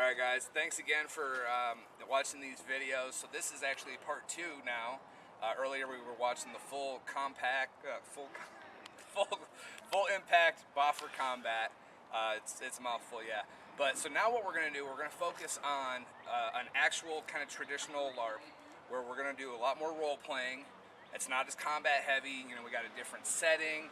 Alright guys, thanks again for watching these videos. So this is actually part 2 now. Earlier we were watching the full impact Boffer combat. It's a mouthful, yeah. But so now what we're going to do, we're going to focus on an actual kind of traditional LARP where we're going to do a lot more role playing. It's not as combat heavy, you know, we got a different setting.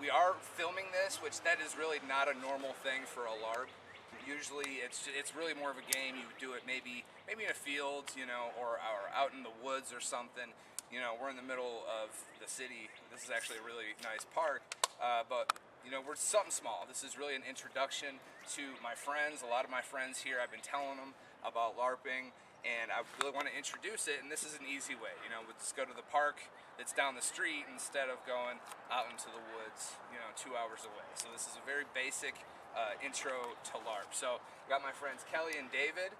We are filming this, which that is really not a normal thing for a LARP. Usually it's really more of a game. You would do it maybe in a field, you know, or out in the woods or something. You know, we're in the middle of the city. This is actually a really nice park, but you know, we're something small. This is really an introduction to my friends. A lot of my friends here, I've been telling them about LARPing, and I really want to introduce it, and this is an easy way. You know, we'll just go to the park that's down the street instead of going out into the woods, you know, 2 hours away. So this is a very basic intro to LARP. So got my friends Kelly and David.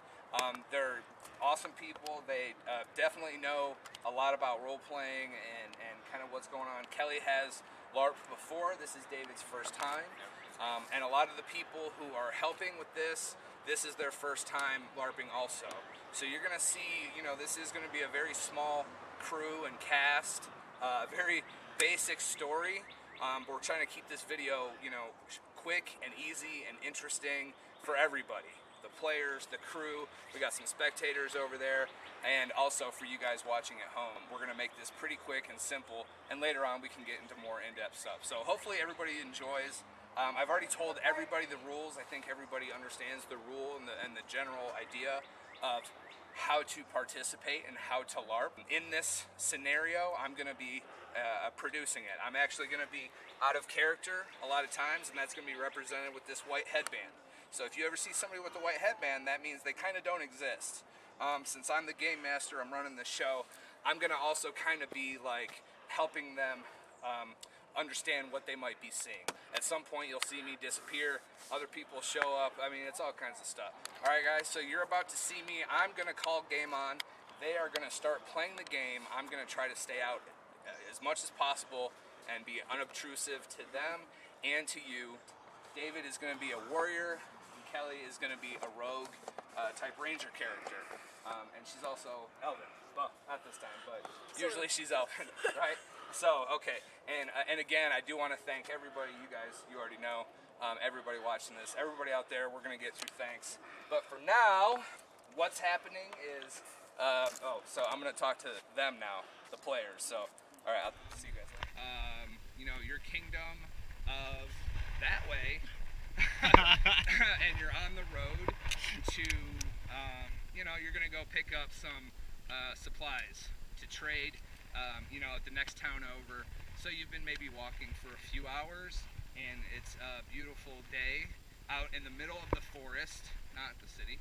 They're awesome people. They definitely know a lot about role playing and kind of what's going on. Kelly has LARP before. This is David's first time. And a lot of the people who are helping with this is their first time LARPing also. So you're gonna see, you know, this is gonna be a very small crew and cast, very basic story. We're trying to keep this video, you know, quick and easy and interesting for everybody. The players, the crew, we got some spectators over there, and also for you guys watching at home. We're gonna make this pretty quick and simple, and later on we can get into more in-depth stuff. So hopefully everybody enjoys. I've already told everybody the rules. I think everybody understands the rule and the general idea of how to participate and how to LARP. In this scenario, I'm gonna be producing it. I'm actually gonna be out of character a lot of times, and that's gonna be represented with this white headband. So if you ever see somebody with a white headband, that means they kind of don't exist. Since I'm the game master, I'm running the show, I'm gonna also kind of be like helping them understand what they might be seeing. At some point you'll see me disappear, other people show up, I mean, it's all kinds of stuff. Alright guys, so you're about to see me. I'm gonna call game on. They are gonna start playing the game. I'm gonna try to stay out as much as possible and be unobtrusive to them and to you. David is gonna be a warrior, and Kelly is gonna be a rogue type ranger character. And she's also Elven. Well, not this time, but usually she's Elven, right? So, okay, and again, I do want to thank everybody, you guys, you already know, everybody watching this, everybody out there, we're going to get through thanks. But for now, what's happening is, so I'm going to talk to them now, the players, so, all right, I'll see you guys later. You know, your kingdom of that way, and you're on the road to, you know, you're going to go pick up some supplies to trade, you know, at the next town over. So you've been maybe walking for a few hours, and it's a beautiful day out in the middle of the forest, not the city.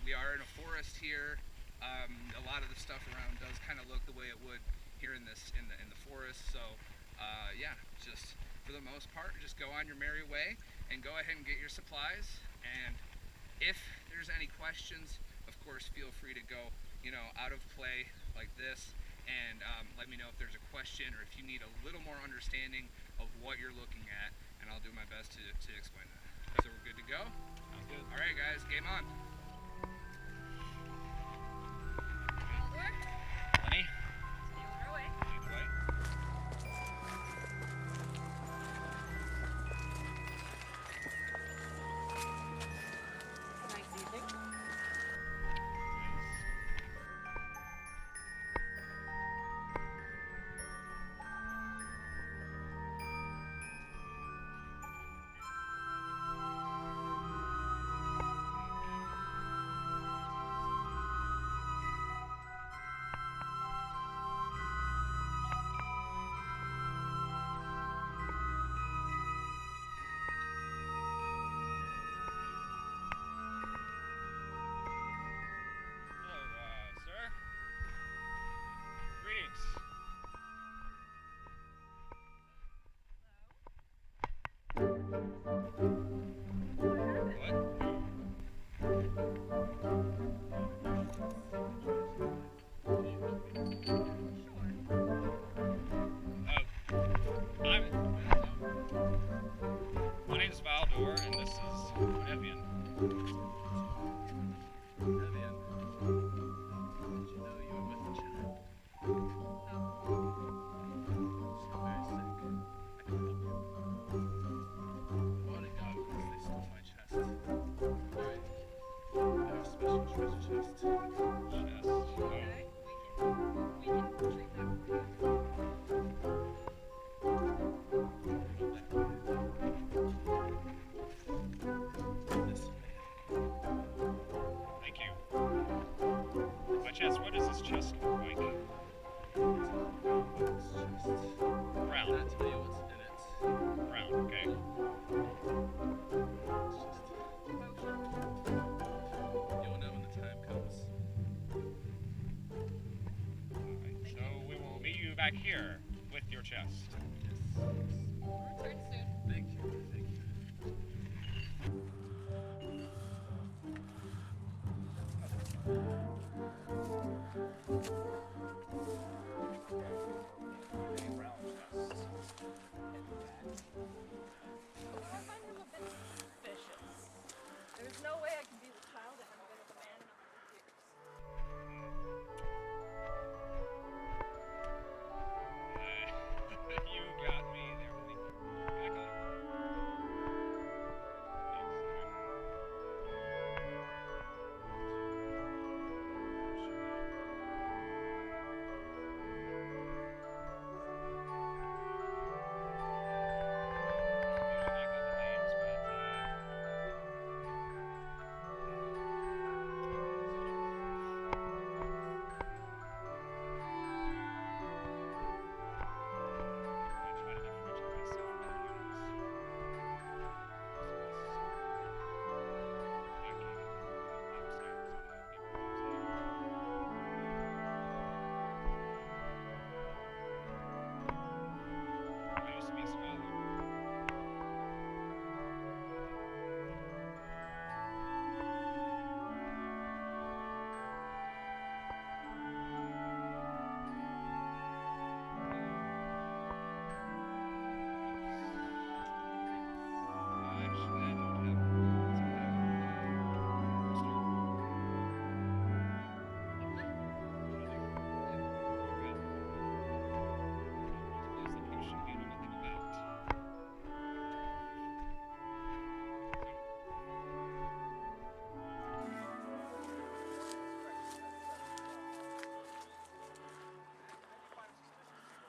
We are in a forest here. A lot of the stuff around does kind of look the way it would here in the forest. So yeah, just for the most part, just go on your merry way and go ahead and get your supplies. And if there's any questions, of course, feel free to go, you know, out of play like this, and let me know if there's a question or if you need a little more understanding of what you're looking at, and I'll do my best to explain that. So we're good to go? Sounds good. All right, guys, game on. Lenny? My name's Valdor, and this is Evian. back here with your chest. Return soon. Thank you. Thank you. I find him a bit suspicious. There's no way I can be the child that has been with a man in 100 years. You got me there, buddy. Back up.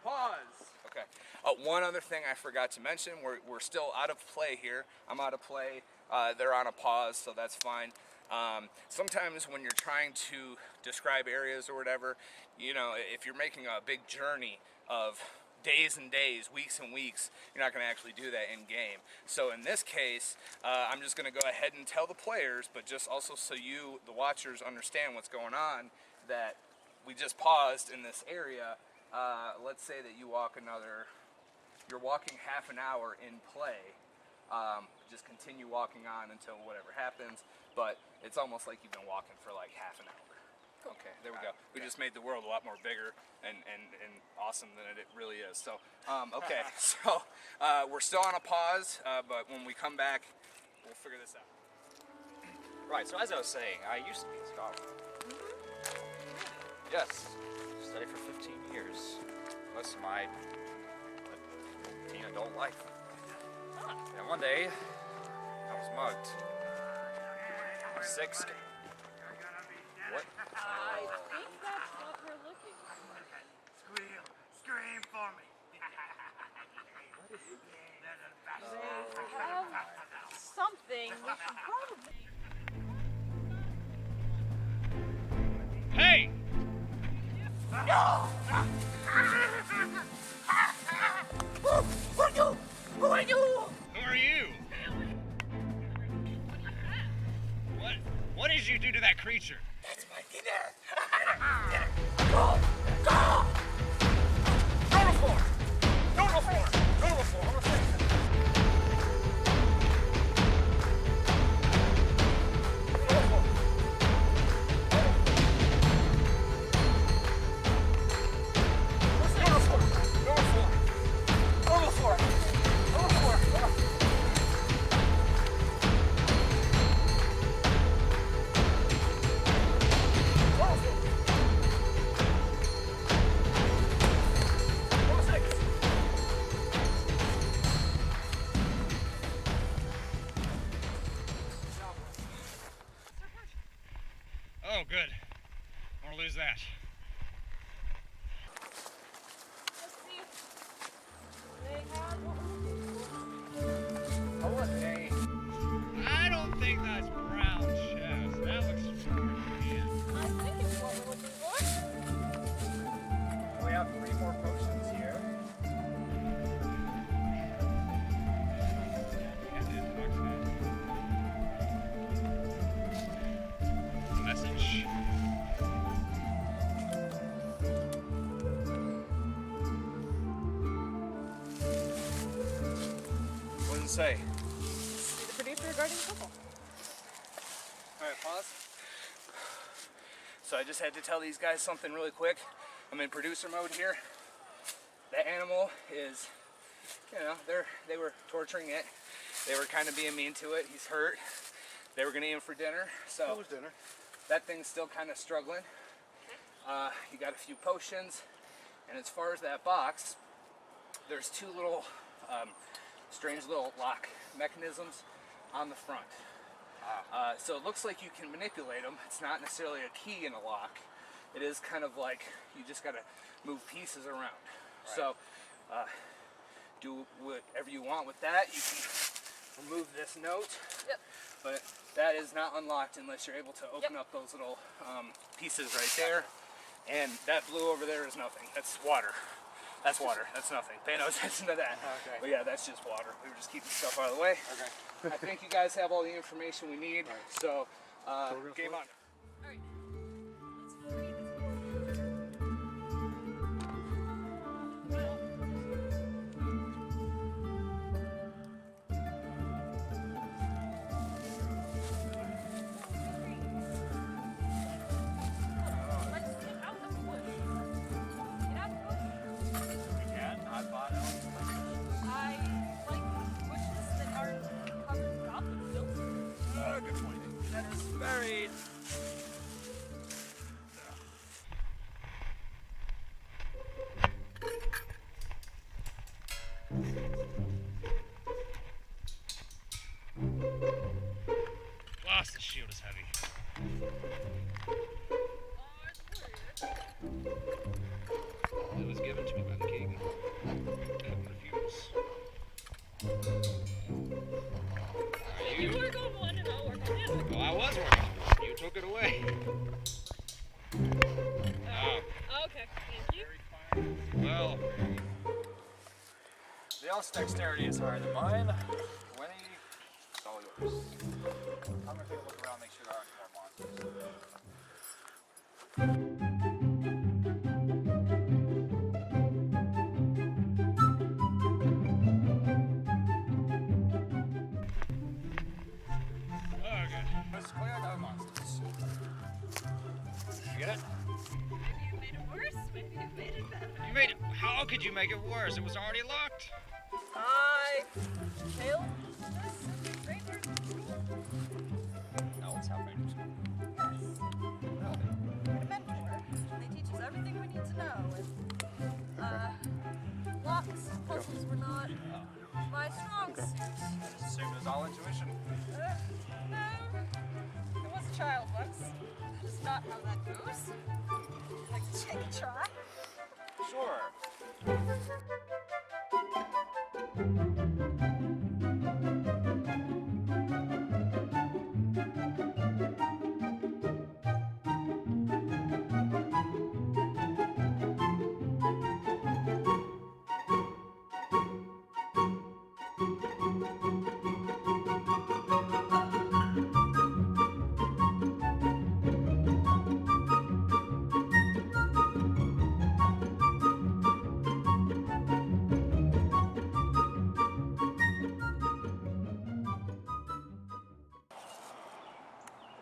Pause. Okay. One other thing I forgot to mention, we're still out of play here. I'm out of play. They're on a pause, so that's fine. Sometimes when you're trying to describe areas or whatever, you know, if you're making a big journey of days and days, weeks and weeks, you're not going to actually do that in game. So in this case, I'm just going to go ahead and tell the players, but just also so you, the watchers, understand what's going on, that we just paused in this area. Let's say that you're walking half an hour in play. Just continue walking on until whatever happens, but it's almost like you've been walking for like half an hour. Okay, there we go. We just made the world a lot more bigger and awesome than it really is. So, okay, so we're still on a pause, but when we come back, we'll figure this out. Right, so as I was saying, I used to be a scholar. Yes, studied for 15 years. Most of my teen adult life. And one day, I was mugged. I was 6. What? I think that's what we're looking for. Scream for me. They have something we should probably... Hey! Who are you? Who are you? What did you do to that creature? That's my dinner. Go! Go! Go to floor! Go to floor! Go to floor! Oh, good. I want to lose that. Let's see. They have what we're looking for. Oh, what day? I don't think that's brown chest. That looks European. I think it's what we're looking for. We have 3 more potions here. Message. say? Be the producer regarding the couple. Alright, pause. So I just had to tell these guys something really quick. I'm in producer mode here. The animal is, you know, they were torturing it. They were kind of being mean to it. He's hurt. They were gonna eat him for dinner. So What was dinner? that thing's still kind of struggling. You got a few potions. And as far as that box, there's two little strange little lock mechanisms on the front. So it looks like you can manipulate them. It's not necessarily a key in a lock. It is kind of like you just got to move pieces around. Right. So do whatever you want with that. You can remove this note, Yep. but that is not unlocked unless you're able to open up those little pieces right there. And that blue over there is nothing. That's water. That's water. That's nothing. Pay no attention to that. Okay. But yeah, that's just water. We were just keeping stuff out of the way. Okay. I think you guys have all the information we need. So, we're gonna game float? on. Alright. Let's free this Let's get out of the bush. Get out of the bush. We can. I bought out. I like bushes that aren't covered in goblin filth. Good point. That is very. Plus, the shield is heavy. It was given to me by the king. Couldn't refuse. Are You you? were going one and I'll work on the other. Well, I was working. You took it away. Oh, Okay, thank you. well, The elf's dexterity is higher than mine. 20. It's all yours. I'm gonna take a look around, make sure there aren't more monsters. okay. It's clear no monsters. You get it? Maybe you made it worse, maybe you made it better. You made it. How could you make it worse? It was already locked. I failed this Ranger. Elves have rangers. Yes. A mentor. They teach us everything we need to know. And, locks, puzzles were not my strong suit. I just assumed it was all intuition. No. I was a child once. That is not how that goes. Like to take a try. Sure.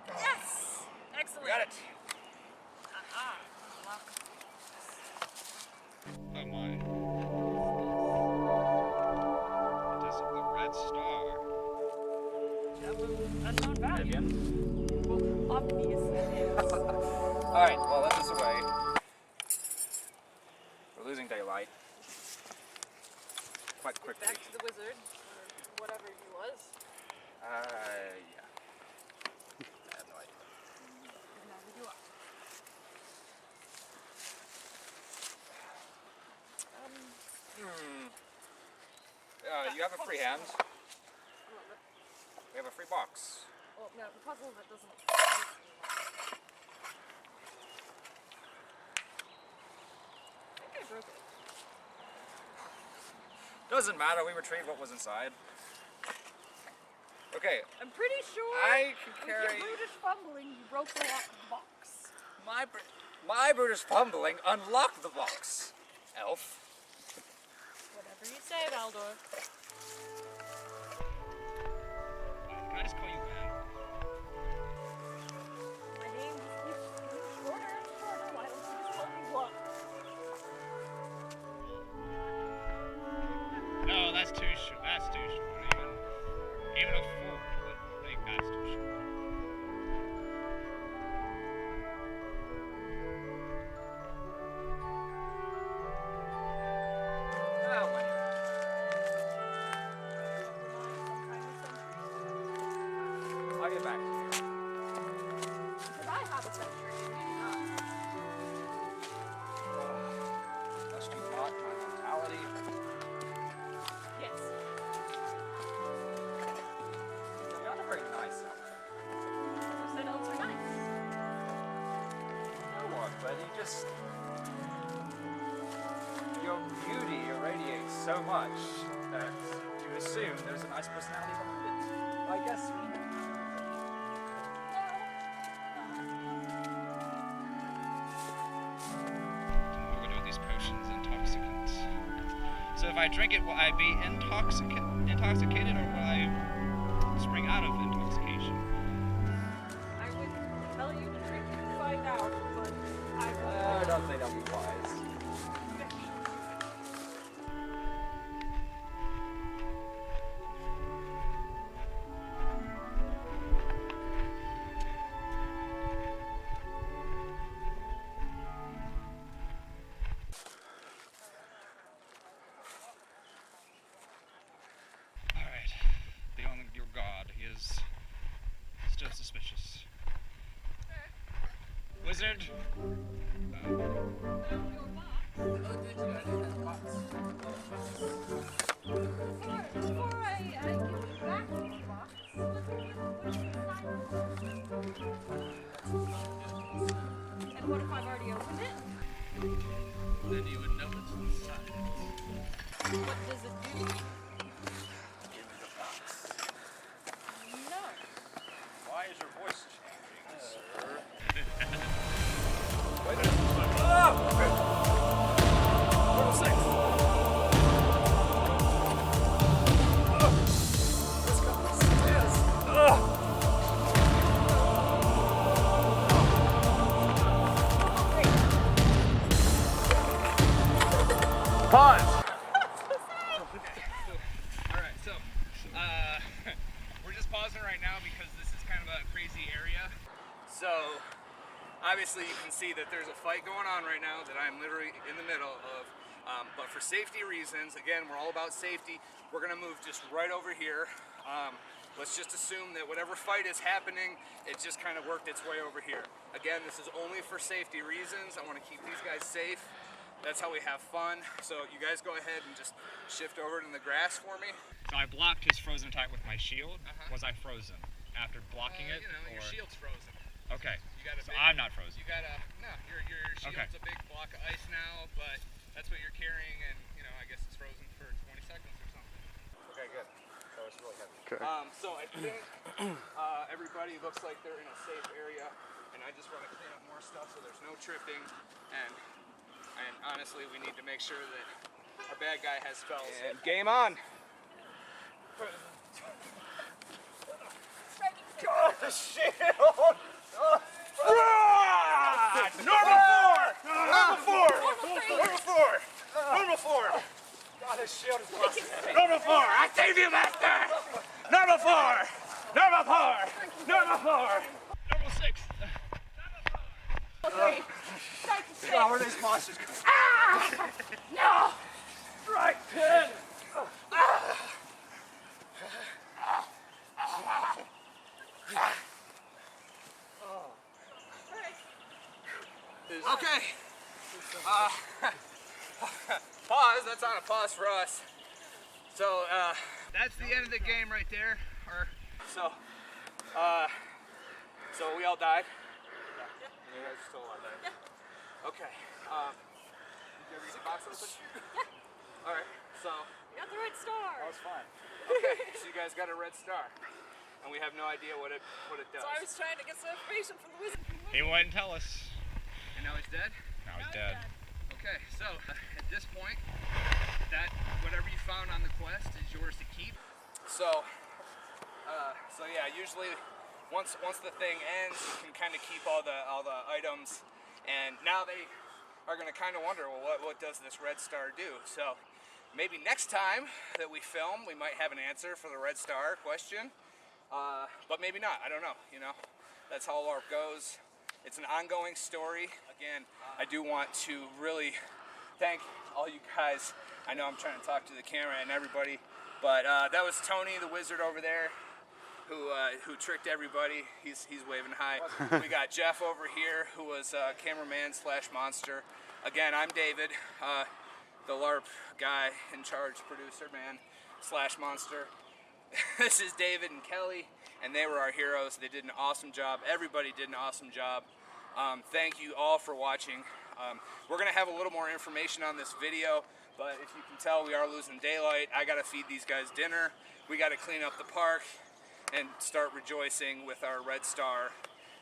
Yes! Excellent. Got it. Aha. Lock. Oh my. It is the red star. Unknown value. Again. Well, obviously it is. Alright, well, let this away. We're losing daylight. Quite quickly. Back to the wizard, or whatever he was. Yeah. I have no idea. Neither do I. You have a free hand. We have a free box. Well, no, the puzzle that doesn't. I think I broke it. Doesn't matter, we retrieved what was inside. Okay, I'm pretty sure I can with carry your brutish fumbling, you broke the lock of the box. my brutish fumbling unlocked the box. Elf. Whatever you say, Valdor. I just call you Ben? My name just keeps getting shorter and shorter. Why don't you just call me Bluff? No, that's too short. That's too short. Even a 4 would think that's too short. Well, my I'll get back to you. Because I have a century and you do not. Must you mock my mentality? Yes. You're not very nice out there. You said elves are nice. No one, but you just... Your beauty irradiates so much that you assume there's a nice personality behind it. I guess we know. What do we do with these potions, intoxicants? So if I drink it, will I be intoxicated, or will I spring out of intoxication? I would tell you to drink it and find out, but I don't think that'll be wise. Alright. Your god, he is still suspicious. Wizard! Before I give you back the box, what's inside? And what if I've already opened it? Then you would know what's inside. What does it do? No. Why is your voice changing, sir? Pause. Alright, so, we're just pausing right now because this is kind of a crazy area. So, obviously you can see that there's a fight going on right now that I'm literally in the middle of. But for safety reasons, again, we're all about safety. We're gonna move just right over here. Let's just assume that whatever fight is happening, it just kind of worked its way over here. Again, this is only for safety reasons. I want to keep these guys safe. That's how we have fun. So you guys go ahead and just shift over in the grass for me. So I blocked his frozen type with my shield. Was I frozen after blocking it? You know, your or- shield's frozen. Okay, You got a so big- I'm not frozen. You got a your shield's a big block of ice now, but that's what you're carrying, and you know I guess it's frozen for 20 seconds or something. Okay, good. That was really heavy. So I think everybody looks like they're in a safe area, and I just want to clean up more stuff so there's no tripping, and honestly we need to make sure that our bad guy has spells. And game on. God, the shield! Normal 4! Normal 4! Normal 4! Normal 4! God, his shield is busted. Normal 4! I save you, master! Normal 4! Normal 4! Normal 4! Normal 6. Okay. Strike the stick. God, where are these monsters coming? No! Right pin! Okay. Pause. That's on a pause for us. So that's the end of the game right there. So we all died. You guys are still alive there. Okay. Did you ever get the box open? All right. So You got the red star. That was fine. okay. So you guys got a red star, and we have no idea what it does. So I was trying to get some information from the wizard. He wouldn't tell us. And now he's dead. Now he's dead. Okay, so at this point, that whatever you found on the quest is yours to keep. So So yeah, usually once the thing ends, you can kind of keep all the items, and now they are going to kind of wonder, well, what does this Red Star do? So maybe next time that we film, we might have an answer for the Red Star question, but maybe not. I don't know. You know, that's how LARP goes. It's an ongoing story. Again, I do want to really thank all you guys. I know I'm trying to talk to the camera and everybody, but that was Tony, the wizard over there, who tricked everybody. He's waving hi. We got Jeff over here, who was cameraman / monster. Again, I'm David, the LARP guy in charge, producer man / monster. This is David and Kelly, and they were our heroes. They did an awesome job. Everybody did an awesome job. Thank you all for watching. We're gonna have a little more information on this video, but if you can tell, we are losing daylight. I gotta feed these guys dinner. We gotta clean up the park and start rejoicing with our Red Star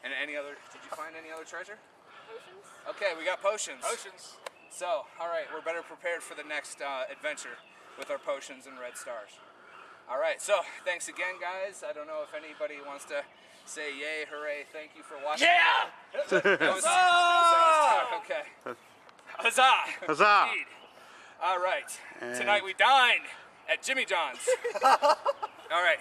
and any other. Did you find any other treasure? Potions? Okay, we got potions. Potions. So, all right, we're better prepared for the next adventure with our potions and Red Stars. All right, so thanks again, guys. I don't know if anybody wants to say yay, hooray, thank you for watching. Yeah! Okay. Huzzah! Huzzah! Indeed. All right. And- Tonight we dine at Jimmy John's. All right.